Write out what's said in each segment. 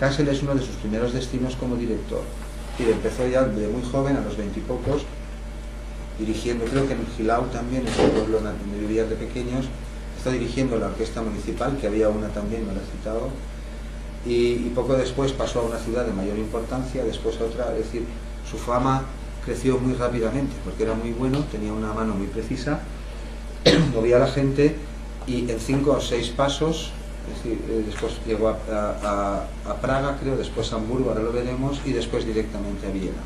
Kassel es uno de sus primeros destinos como director. Y empezó ya de muy joven, a los 20 y pocos, dirigiendo, creo que en Gilau también, es un pueblo donde vivían de pequeños, está dirigiendo la orquesta municipal, que había una también, me lo he citado, y poco después pasó a una ciudad de mayor importancia, después a otra, es decir, su fama creció muy rápidamente, porque era muy bueno, tenía una mano muy precisa, movía a la gente, y en 5 o 6 pasos, es decir, después llegó a Praga, creo, después a Hamburgo, ahora lo veremos, y después directamente a Viena.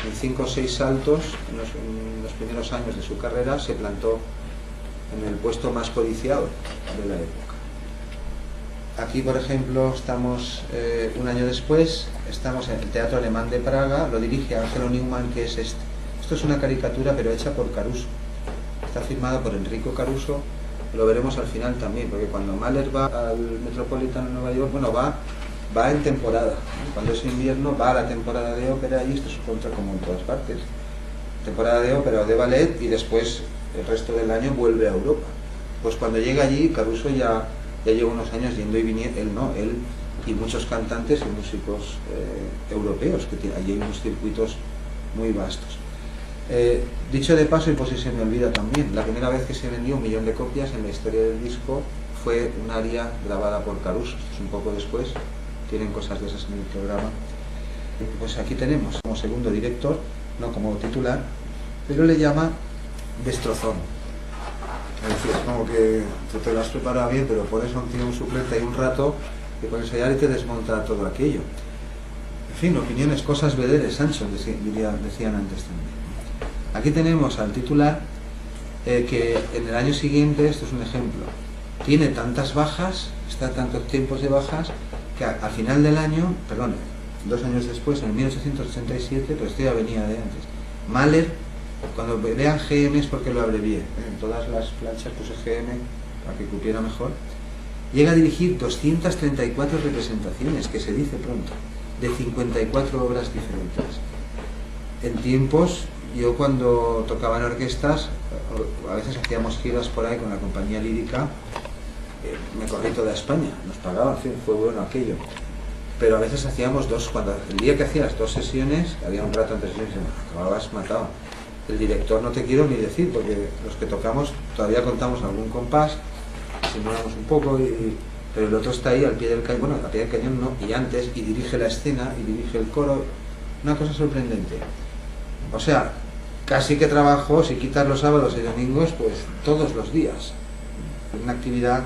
En 5 o 6 saltos, en los primeros años de su carrera, se plantó en el puesto más codiciado de la época. Aquí, por ejemplo, estamos un año después, estamos en el Teatro Alemán de Praga, lo dirige Angelo Neumann, que es este. Esto es una caricatura, pero hecha por Caruso. Está firmada por Enrico Caruso, lo veremos al final también, porque cuando Mahler va al Metropolitan de Nueva York, bueno, va en temporada. Cuando es invierno, va a la temporada de ópera, y esto se encuentra como en todas partes. Temporada de ópera o de ballet, y después el resto del año vuelve a Europa. Pues cuando llega allí, Caruso ya lleva unos años yendo y viniendo, él y muchos cantantes y músicos europeos, que allí hay unos circuitos muy vastos. Dicho de paso, y por si se me olvida también, la primera vez que se vendió 1 millón de copias en la historia del disco fue un aria grabada por Caruso. Esto es un poco después, tienen cosas de esas en el programa. Pues aquí tenemos como segundo director, no como titular, pero le llama Destrozón. Es decir, es como que tú te lo has preparado bien, pero pones a un tío, un suplente ahí un rato, y con ensayar y te desmonta todo aquello. En fin, opiniones, cosas vederes, Sancho, decían antes también. Aquí tenemos al titular, que en el año siguiente, esto es un ejemplo, tiene tantas bajas, está tantos tiempos de bajas, que al final del año, perdón, 2 años después, en 1887, pero esto ya venía de antes, Mahler, cuando vean GM es porque lo abrevié, en todas las planchas puse GM para que cupiera mejor, llega a dirigir 234 representaciones, que se dice pronto, de 54 obras diferentes. En tiempos, yo cuando tocaba en orquestas, a veces hacíamos giras por ahí con la compañía lírica, me corrí toda España, nos pagaban, en fin, fue bueno aquello. Pero a veces hacíamos el día que hacías 2 sesiones, había un rato entre sesiones, acababas matado. El director no te quiero ni decir, porque los que tocamos todavía contamos algún compás, simulamos un poco, pero el otro está ahí al pie del cañón, bueno, al pie del cañón no, y antes, y dirige la escena, y dirige el coro, una cosa sorprendente. O sea, casi que trabajo, si quitas los sábados y domingos, pues todos los días. Una actividad,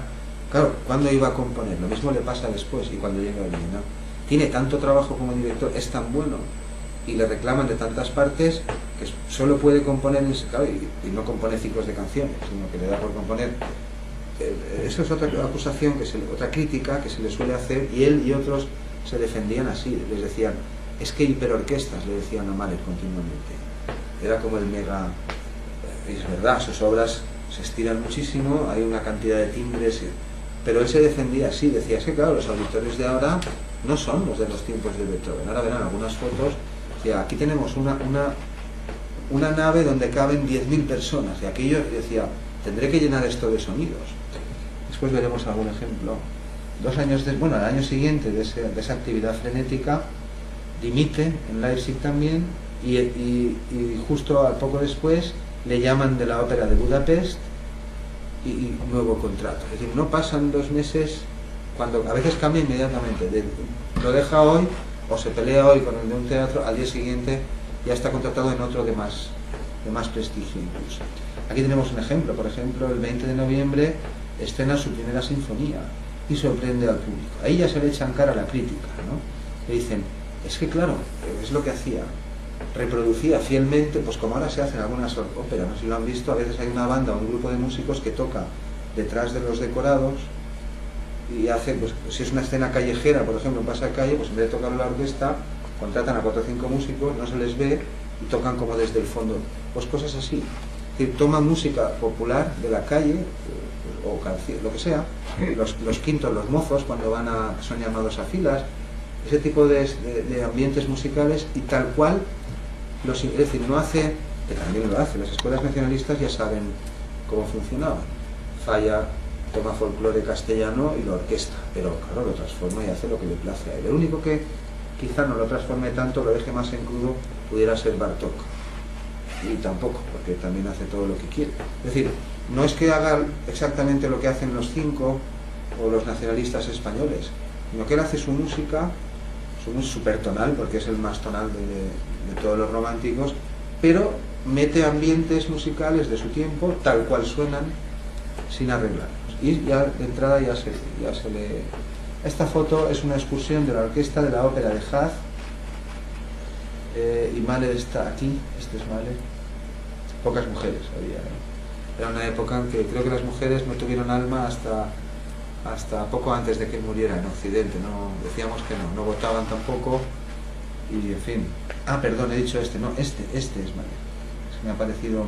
claro, ¿cuándo iba a componer? Lo mismo le pasa después, y cuando llega allí, ¿no? Tiene tanto trabajo como director, es tan bueno, y le reclaman de tantas partes, que solo puede componer, claro, y no compone ciclos de canciones, sino que le da por componer. Eso es otra acusación, otra crítica que se le suele hacer, y él y otros se defendían así, les decían, es que hiperorquestas, le decían a Mahler continuamente. Era como el mega... Es verdad, sus obras se estiran muchísimo, hay una cantidad de timbres, pero él se defendía así, decía, es que claro, los auditorios de ahora no son los de los tiempos de Beethoven. Ahora verán algunas fotos, decía, aquí tenemos una nave donde caben 10.000 personas, y aquello decía, tendré que llenar esto de sonidos. Después veremos algún ejemplo. 2 años después, bueno, al año siguiente de esa actividad frenética, dimite en Leipzig también, y justo al poco después le llaman de la ópera de Budapest y nuevo contrato. Es decir, no pasan 2 meses, cuando a veces cambia inmediatamente, lo deja hoy o se pelea hoy con el de un teatro, al día siguiente ya está contratado en otro de más prestigio incluso. Aquí tenemos un ejemplo, por ejemplo, el 20 de noviembre estrena su primera sinfonía y sorprende al público. Ahí ya se le echan cara a la crítica, ¿no? Le dicen, es que claro, es lo que hacía, reproducía fielmente, pues como ahora se hacen algunas óperas, no sé si lo han visto, a veces hay una banda o un grupo de músicos que toca detrás de los decorados y hace, pues si es una escena callejera, por ejemplo, en pasacalle, pues en vez de tocar la orquesta, contratan a 4 o 5 músicos, no se les ve y tocan como desde el fondo, pues cosas así. Es decir, toman música popular de la calle, o canción, lo que sea, los quintos, los mozos, cuando son llamados a filas, ese tipo de ambientes musicales, y tal cual, es decir, no hace, que también lo hace, las escuelas nacionalistas ya saben cómo funcionaban. Falla, toma folclore castellano y lo orquesta, pero claro, lo transforma y hace lo que le place a él. El único que quizá no lo transforme tanto, lo deje más en crudo, pudiera ser Bartók, y tampoco, porque también hace todo lo que quiere. Es decir, no es que haga exactamente lo que hacen los cinco o los nacionalistas españoles, sino que él hace su música, súper tonal, porque es el más tonal de todos los románticos, pero mete ambientes musicales de su tiempo, tal cual suenan, sin arreglarlos. Y ya de entrada ya se le... Esta foto es una excursión de la orquesta de la ópera de Haas, y Mahler está aquí, este es Mahler. Pocas mujeres había, Era una época en que creo que las mujeres no tuvieron alma hasta poco antes de que muriera en Occidente. No, decíamos que no votaban tampoco, y en fin. Ah, perdón, he dicho este, no, este es Mahler. Se me ha parecido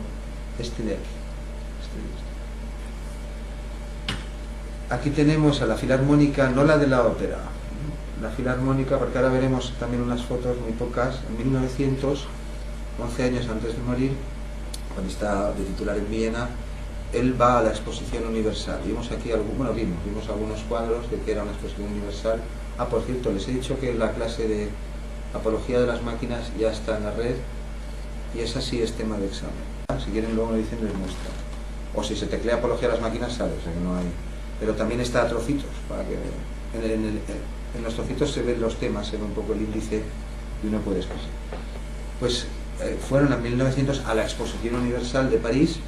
este de aquí. Aquí tenemos a la Filarmónica, no la de la ópera, la Filarmónica, porque ahora veremos también unas fotos, muy pocas, en 1900, 11 años antes de morir, cuando está de titular en Viena, él va a la Exposición Universal. Vimos aquí vimos algunos cuadros de que era una exposición universal. Ah, por cierto, les he dicho que la clase de Apología de las Máquinas ya está en la red, y esa sí es tema de examen. Si quieren luego me dicen, les muestro. O si se teclea Apología de las Máquinas sale, o sea que no hay... Pero también está a trocitos, para que en los trocitos se ven los temas, se ve un poco el índice y uno puede escoger. Pues fueron en 1900 a la Exposición Universal de París,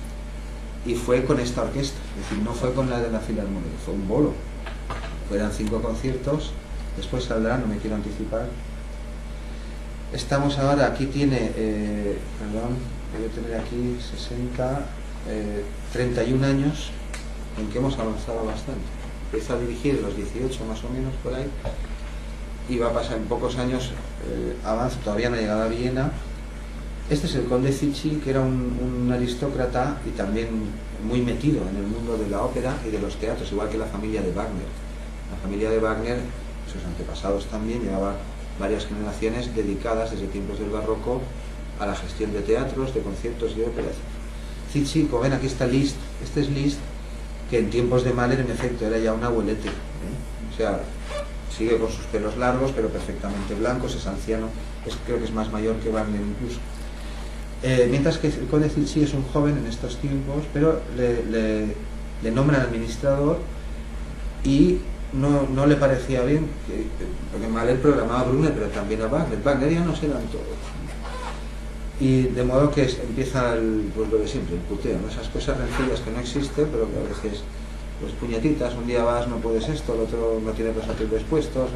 y fue con esta orquesta, es decir, no fue con la de la Filarmónica, fue un bolo. Fueron 5 conciertos, después saldrá, no me quiero anticipar. Estamos ahora, aquí tiene, debe tener aquí 31 años, en que hemos avanzado bastante. Empieza a dirigir los 18 más o menos por ahí, y va a pasar en pocos años, avanza, todavía no ha llegado a Viena. Este es el conde Zichy, que era un aristócrata y también muy metido en el mundo de la ópera y de los teatros, igual que la familia de Wagner. La familia de Wagner, sus antepasados también, llevaba varias generaciones dedicadas desde tiempos del barroco a la gestión de teatros, de conciertos y de óperas. Zichy, como ven, aquí está Liszt, este es Liszt, que en tiempos de Mahler en efecto era ya un abuelete, o sea, sigue con sus pelos largos pero perfectamente blancos, es anciano, creo que es más mayor que Wagner incluso. Mientras que el conde Zichy es un joven en estos tiempos, pero le nombran administrador, y no le parecía bien, porque Mahler programaba a Brunner, pero también a Wagner. Wagnerianos eran todos. Y de modo que empieza pues lo de siempre, el puteo, ¿no? Esas cosas sencillas que no existen, pero que a veces, pues puñetitas, un día vas, no puedes esto, el otro no tiene los atributos puestos,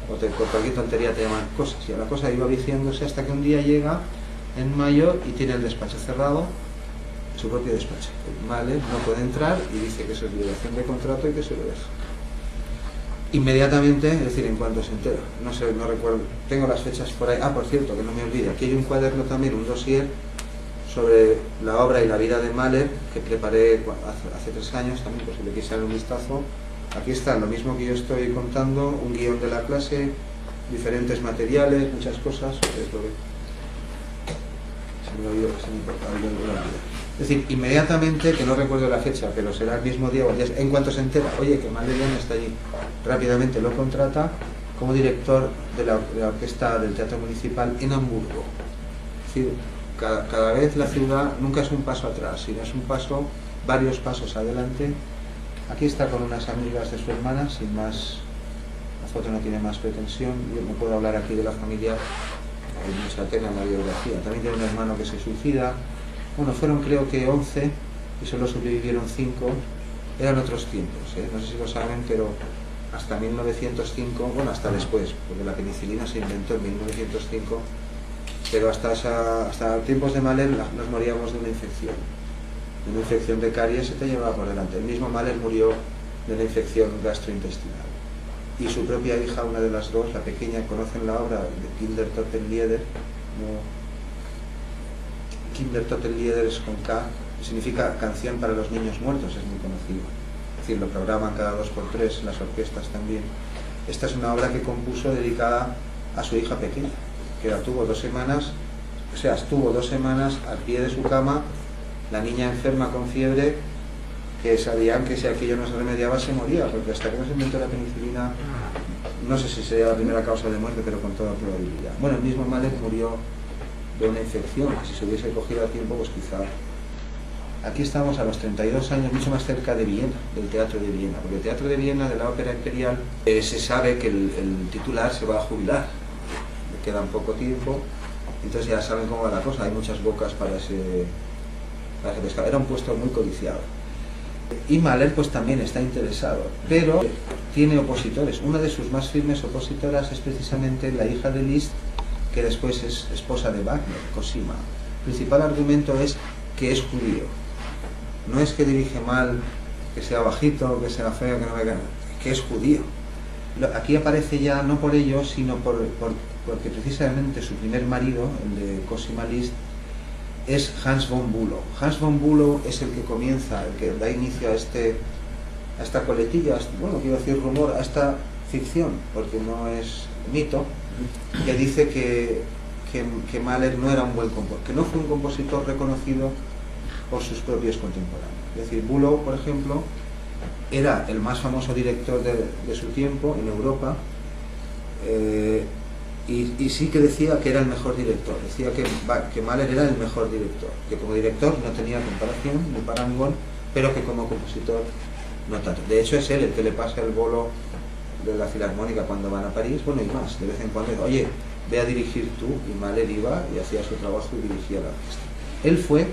o por cualquier tontería te llaman cosas. Y la cosa iba viciándose hasta que un día llega en mayo y tiene el despacho cerrado, su propio despacho. Mahler no puede entrar y dice que eso es violación de contrato y que se lo deja. Inmediatamente, es decir, en cuanto se entera, no recuerdo, tengo las fechas por ahí. Ah, por cierto, que no me olvide, aquí hay un cuaderno también, un dossier sobre la obra y la vida de Mahler, que preparé hace 3 años también, por si le quise dar un vistazo. Aquí está lo mismo que yo estoy contando, un guión de la clase, diferentes materiales, muchas cosas. Es decir, inmediatamente, que no recuerdo la fecha, pero será el mismo día o el día, en cuanto se entera, oye, que Mahler ya no está allí, rápidamente lo contrata como director de la orquesta del Teatro Municipal en Hamburgo. Es decir, cada vez la ciudad nunca es un paso atrás, sino es varios pasos adelante. Aquí está con unas amigas de su hermana, sin más, la foto no tiene más pretensión. Yo no puedo hablar aquí de la familia, hay mucha tela en la biografía. También tiene un hermano que se suicida. Bueno, fueron creo que 11 y solo sobrevivieron 5. Eran otros tiempos, no sé si lo saben, pero hasta 1905, bueno, hasta después, porque la penicilina se inventó en 1905, pero hasta tiempos de Mahler nos moríamos de una infección de caries, se te llevaba por delante. El mismo Mahler murió de una infección gastrointestinal. Y su propia hija, una de las dos, la pequeña, conocen la obra de Kindertotenlieder, Kindertotenlieder es con K, significa canción para los niños muertos, es muy conocido. Es decir, lo programan cada 2x3, las orquestas también. Esta es una obra que compuso dedicada a su hija pequeña, que estuvo 2 semanas al pie de su cama, la niña enferma con fiebre, que sabían que si aquello no se remediaba se moría, porque hasta que no se inventó la penicilina, no sé si sería la primera causa de muerte, pero con toda probabilidad. Bueno, el mismo Mahler murió de una infección, que si se hubiese cogido a tiempo, pues quizá... Aquí estamos a los 32 años, mucho más cerca de Viena, del Teatro de Viena, porque el Teatro de Viena, de la Ópera Imperial, se sabe que el titular se va a jubilar, le queda poco tiempo, entonces ya saben cómo va la cosa, hay muchas bocas para ese pescado, era un puesto muy codiciado. Y Mahler pues también está interesado, pero tiene opositores. Una de sus más firmes opositoras es precisamente la hija de Liszt, que después es esposa de Wagner, Cosima. El principal argumento es que es judío. No es que dirige mal, que sea bajito, que sea feo, que no me... que es judío. Aquí aparece ya no por ello, sino porque precisamente su primer marido, el de Cosima Liszt, es Hans von Bülow. Hans von Bülow es el que comienza, el que da inicio a esta coletilla, bueno, quiero decir rumor, a esta ficción, porque no es mito, que dice que Mahler no era un buen compositor, que no fue un compositor reconocido por sus propios contemporáneos. Es decir, Bülow, por ejemplo, era el más famoso director de su tiempo en Europa, y sí que decía que era el mejor director, decía que Mahler era el mejor director, que como director no tenía comparación ni parangón, pero que como compositor no tanto. De hecho es él el que le pasa el bolo de la Filarmónica cuando van a París, bueno, y más, de vez en cuando, oye, ve a dirigir tú, y Mahler iba y hacía su trabajo y dirigía la orquesta. Él fue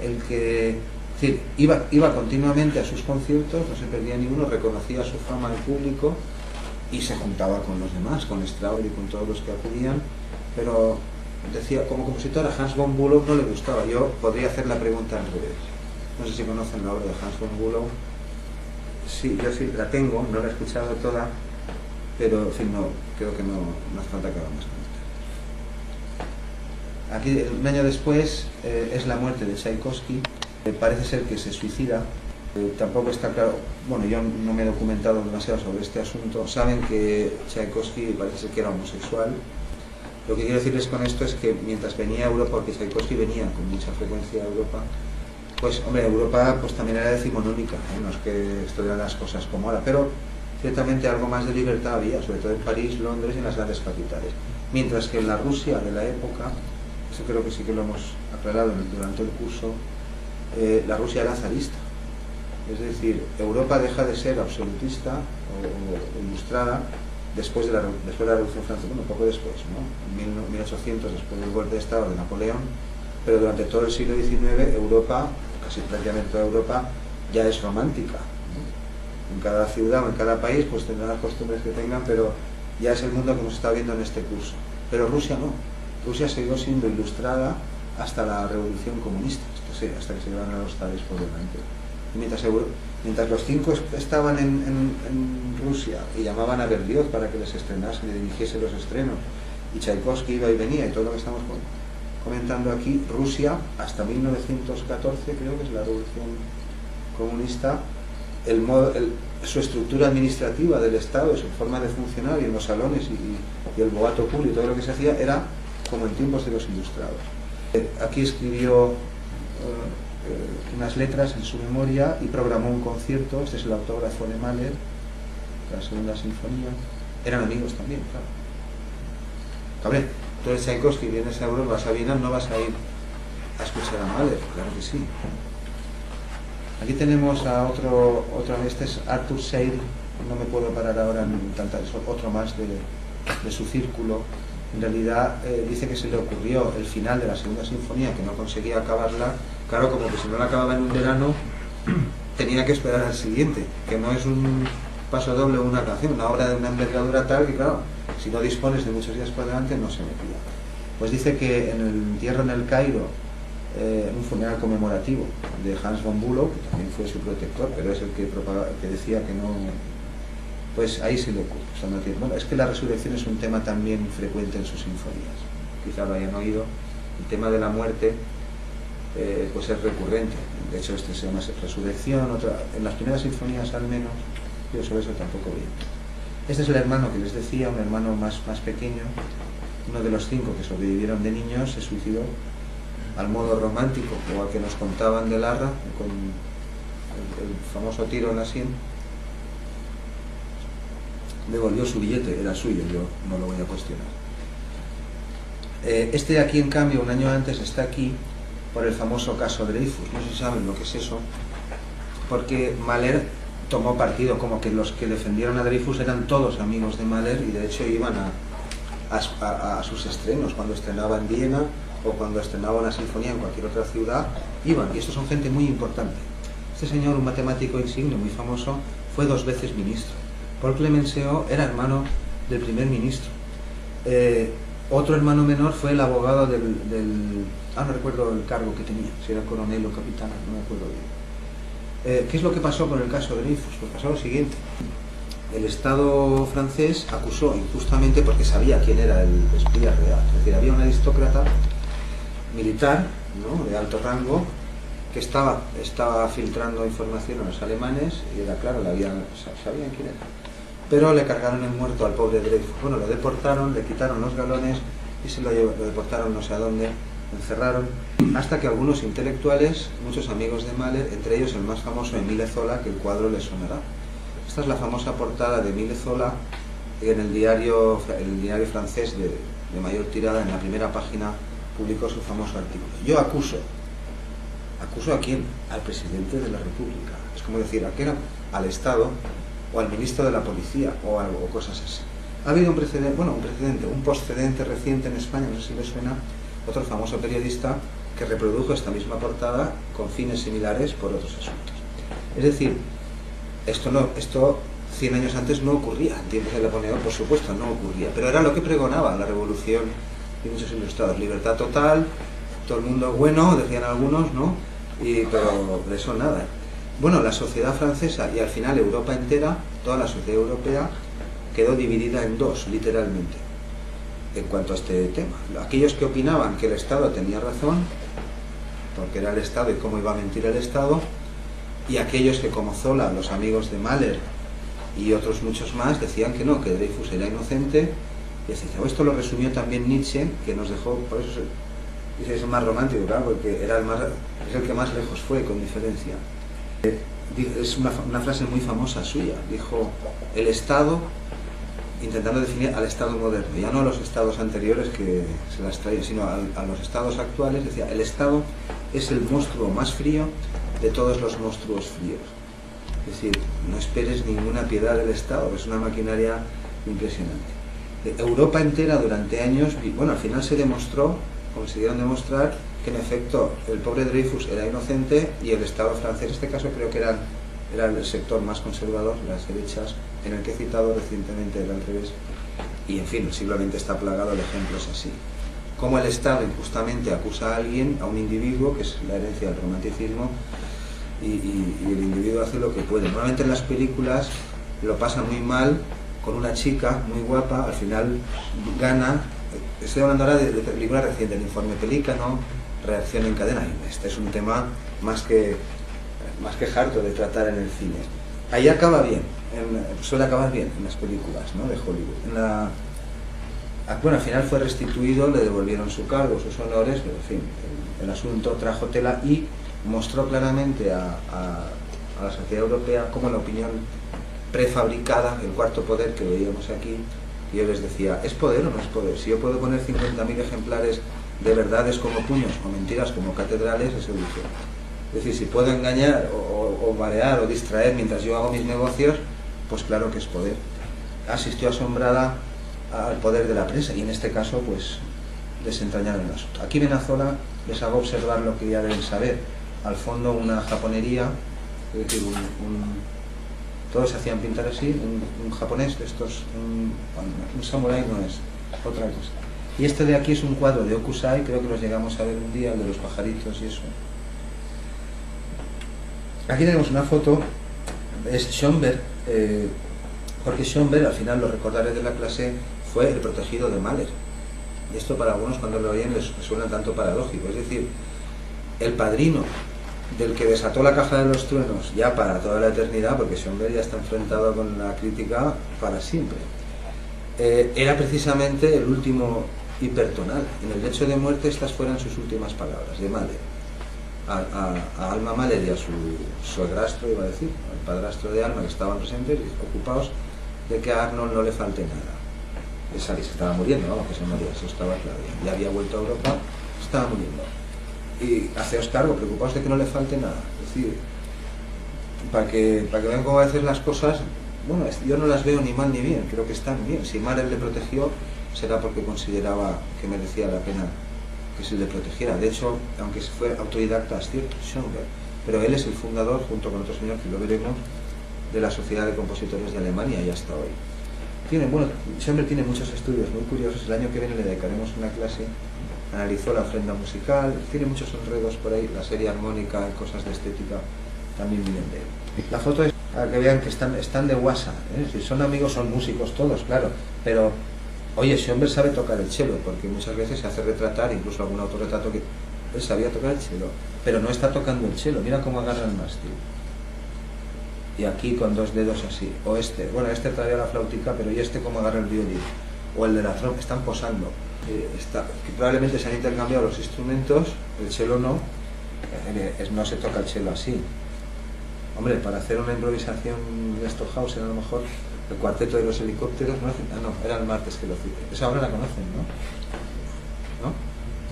el que, es decir, iba continuamente a sus conciertos, no se perdía ninguno, reconocía su fama al público y se juntaba con los demás, con Strauss y con todos los que acudían, pero decía, como compositor a Hans von Bülow no le gustaba. Yo podría hacer la pregunta al revés. No sé si conocen la obra de Hans von Bülow. Sí, yo sí la tengo, no la he escuchado toda, pero en fin, no, creo que no hace falta que hagamos comentar. Aquí, un año después, es la muerte de Tchaikovsky. Parece ser que se suicida. Tampoco está claro, bueno, yo no me he documentado demasiado sobre este asunto. Saben que Tchaikovsky parece ser que era homosexual. Lo que quiero decirles con esto es que mientras venía a Europa, porque Tchaikovsky venía con mucha frecuencia a Europa, pues hombre, Europa pues también era decimonónica, no es que estuvieran las cosas como ahora, pero ciertamente algo más de libertad había, sobre todo en París, Londres y en las grandes capitales. Mientras que en la Rusia de la época, eso creo que sí que lo hemos aclarado durante el curso, la Rusia era zarista. Es decir, Europa deja de ser absolutista o ilustrada después de la Revolución Francesa, bueno, poco después, ¿no? En 1800, después del golpe de Estado de Napoleón, pero durante todo el siglo XIX, Europa, casi prácticamente toda Europa, ya es romántica, ¿no? En cada ciudad o en cada país, pues tendrán las costumbres que tengan, pero ya es el mundo que nos está viendo en este curso. Pero Rusia no. Rusia siguió siendo ilustrada hasta la Revolución Comunista, hasta que se llevaron a los zares por delante. Mientras los cinco estaban en Rusia y llamaban a Berlioz para que les estrenase y dirigiese los estrenos, y Tchaikovsky iba y venía, y todo lo que estamos comentando aquí, Rusia, hasta 1914, creo que es la Revolución Comunista, su estructura administrativa del Estado, su forma de funcionar, y en los salones y el boato público y todo lo que se hacía, era como en tiempos de los ilustrados. Aquí escribió unas letras en su memoria y programó un concierto. Este es el autógrafo de Mahler, la segunda sinfonía. Eran amigos también, claro. Cabrón, tú eres Tchaikovsky, vienes a Europa, vas a Viena, no vas a ir a escuchar a Mahler, claro que sí. Aquí tenemos a otro, este es Arthur Seidl, no me puedo parar ahora en tanta, es otro más de su círculo. En realidad dice que se le ocurrió el final de la segunda sinfonía, que no conseguía acabarla, claro, como que si no la acababa en un verano, tenía que esperar al siguiente, que no es un paso doble o una canción, una obra de una envergadura tal que, claro, si no dispones de muchos días por delante, no se metía. Pues dice que en el entierro en el Cairo, un funeral conmemorativo de Hans von Bülow, que también fue su protector, pero es el que decía que no... Pues ahí se le ocurre. Bueno, es que la resurrección es un tema también frecuente en sus sinfonías. Quizá lo hayan oído. El tema de la muerte pues es recurrente. De hecho, este se llama Resurrección. En las primeras sinfonías, al menos, yo sobre eso tampoco vi. Este es el hermano que les decía, un hermano más pequeño. Uno de los 5 que sobrevivieron de niños se suicidó al modo romántico, o al que nos contaban de Larra, con el famoso tiro en la sien, devolvió su billete, era suyo, yo no lo voy a cuestionar. Este de aquí, en cambio, un año antes está aquí por el famoso caso Dreyfus. No sé si saben lo que es eso, porque Mahler tomó partido, como que los que defendieron a Dreyfus eran todos amigos de Mahler y de hecho iban a sus estrenos, cuando estrenaba en Viena o cuando estrenaba una sinfonía en cualquier otra ciudad, iban, y estos son gente muy importante. Este señor, un matemático insigne muy famoso, fue 2 veces ministro. Paul Clemenceau era hermano del primer ministro. Otro hermano menor fue el abogado no recuerdo el cargo que tenía, si era coronel o capitán, no me acuerdo bien. ¿Qué es lo que pasó con el caso de Dreyfus? Pues pasó lo siguiente. El Estado francés acusó injustamente, porque sabía quién era el espía real. Es decir, había un aristócrata militar, ¿no?, de alto rango, que estaba filtrando información a los alemanes, y era claro, sabían quién era. Pero le cargaron el muerto al pobre Dreyfus. Bueno, lo deportaron, le quitaron los galones y lo deportaron no sé a dónde, lo encerraron, hasta que algunos intelectuales, muchos amigos de Mahler, entre ellos el más famoso Émile Zola, que el cuadro le sonará. Esta es la famosa portada de Émile Zola en el diario francés de mayor tirada. En la primera página publicó su famoso artículo. Yo acuso ¿a quién? Al presidente de la República. Es como decir, al Estado o al ministro de la Policía o algo, o cosas así. Ha habido un postcedente reciente en España, no sé si le suena, otro famoso periodista que reprodujo esta misma portada con fines similares por otros asuntos. Es decir, esto 100 años antes no ocurría, en tiempos de Napoleón, por supuesto, no ocurría, pero era lo que pregonaba la revolución y muchos ilustrados: libertad total, todo el mundo bueno, decían algunos, ¿no? Pero de eso nada. Bueno, la sociedad francesa y al final Europa entera, toda la sociedad europea, quedó dividida en 2, literalmente, en cuanto a este tema. Aquellos que opinaban que el Estado tenía razón, porque era el Estado y cómo iba a mentir el Estado, y aquellos que, como Zola, los amigos de Mahler y otros muchos más, decían que no, que Dreyfus era inocente. Y esto lo resumió también Nietzsche, que nos dejó, por eso es el más romántico, claro, porque es el que más lejos fue, con diferencia. Es una frase muy famosa suya. Dijo: el Estado, intentando definir al Estado moderno, ya no a los estados anteriores que se las traía, sino a los estados actuales. Decía: el Estado es el monstruo más frío de todos los monstruos fríos. Es decir, no esperes ninguna piedad del Estado, es una maquinaria impresionante. Europa entera durante años, bueno, al final consiguieron demostrar que en efecto el pobre Dreyfus era inocente, y el Estado francés, en este caso creo que era el sector más conservador, las derechas, en el que he citado recientemente, era al revés. Y en fin, el siglo XX está plagado de ejemplos así. Cómo el Estado injustamente acusa a alguien, a un individuo, que es la herencia del romanticismo, y el individuo hace lo que puede. Normalmente en las películas lo pasa muy mal con una chica muy guapa, al final gana. Estoy hablando ahora de películas recientes, El informe Pelícano, Reacción en cadena. Este es un tema más que harto de tratar en el cine. Ahí acaba bien, suele acabar bien en las películas, ¿no?, de Hollywood. Bueno, al final fue restituido, le devolvieron su cargo, sus honores, pero en fin, el asunto trajo tela y mostró claramente a la sociedad europea cómo la opinión prefabricada, el cuarto poder que veíamos aquí, y yo les decía: ¿es poder o no es poder? Si yo puedo poner 50.000 ejemplares de verdades como puños o mentiras como catedrales, es seducción. Es decir, si puedo engañar o marear o distraer mientras yo hago mis negocios, pues claro que es poder. Asistió asombrada al poder de la prensa, y en este caso pues desentrañaron el asunto. Aquí Zola les hago observar lo que ya deben saber. Al fondo una japonería, es decir, todos se hacían pintar así, un japonés de estos, un samurái no es, otra cosa. Y este de aquí es un cuadro de Hokusai, creo que los llegamos a ver un día, el de los pajaritos y eso. Aquí tenemos una foto, es Schönberg, porque Schönberg, al final lo recordaré de la clase, fue el protegido de Mahler. Y esto para algunos, cuando lo oyen, les suena tanto paradójico. Es decir, el padrino del que desató la caja de los truenos ya para toda la eternidad, porque Schönberg ya está enfrentado con la crítica para siempre, era precisamente el último hipertonal. En el lecho de muerte estas fueran sus últimas palabras, de Mahler. a Alma Mahler y a su suegrastro, iba a decir, al padrastro de Alma, que estaban presentes, ocupados de que a Arnold no le falte nada. Esa que se estaba muriendo, vamos, que se moría, eso estaba claro. Ya había vuelto a Europa, estaba muriendo. Y haceos cargo, preocupados de que no le falte nada. Es decir, para que vean cómo a veces las cosas, bueno, yo no las veo ni mal ni bien, creo que están bien. Si Mahler le protegió, será porque consideraba que merecía la pena que se le protegiera. De hecho, aunque se fue autodidacta, es cierto, Schoenberg, pero él es el fundador, junto con otro señor que lo veremos, de la Sociedad de Compositores de Alemania, y hasta hoy. Schoenberg tiene muchos estudios muy curiosos. El año que viene le dedicaremos una clase. Analizó la ofrenda musical, tiene muchos enredos por ahí, la serie armónica y cosas de estética también vienen de él. La foto es para que vean que están de guasa, ¿eh? Es decir, son amigos, son músicos todos, claro, pero oye, Schoenberg sabe tocar el cello, porque muchas veces se hace retratar, incluso algún autorretrato que él sabía tocar el cello, pero no está tocando el cello, mira cómo agarra el mástil. Y aquí con dos dedos así, o este traía la flautica, pero y este cómo agarra el violín, o el de la trompa, están posando. Que probablemente se han intercambiado los instrumentos, el cello no, no se toca el cello así. Hombre, para hacer una improvisación de Stockhausen, a lo mejor el cuarteto de los helicópteros, no, era el martes que lo cité. Esa obra la conocen, ¿no?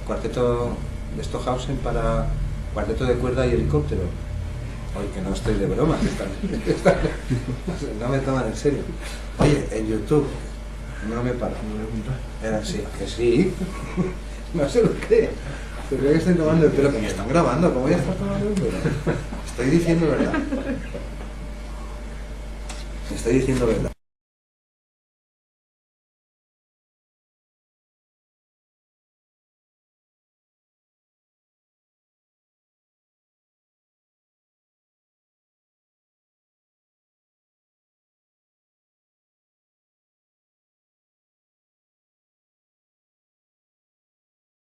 El cuarteto de Stockhausen para cuarteto de cuerda y helicóptero. Oye, que no estoy de broma, no me toman en serio. Oye, en YouTube, no me paro. Era así, que sí. No se lo cree. Se cree que estoy tomando el pelo, que me están grabando, ¿cómo voy a estar tomando el pelo? Estoy diciendo verdad. Estoy diciendo verdad.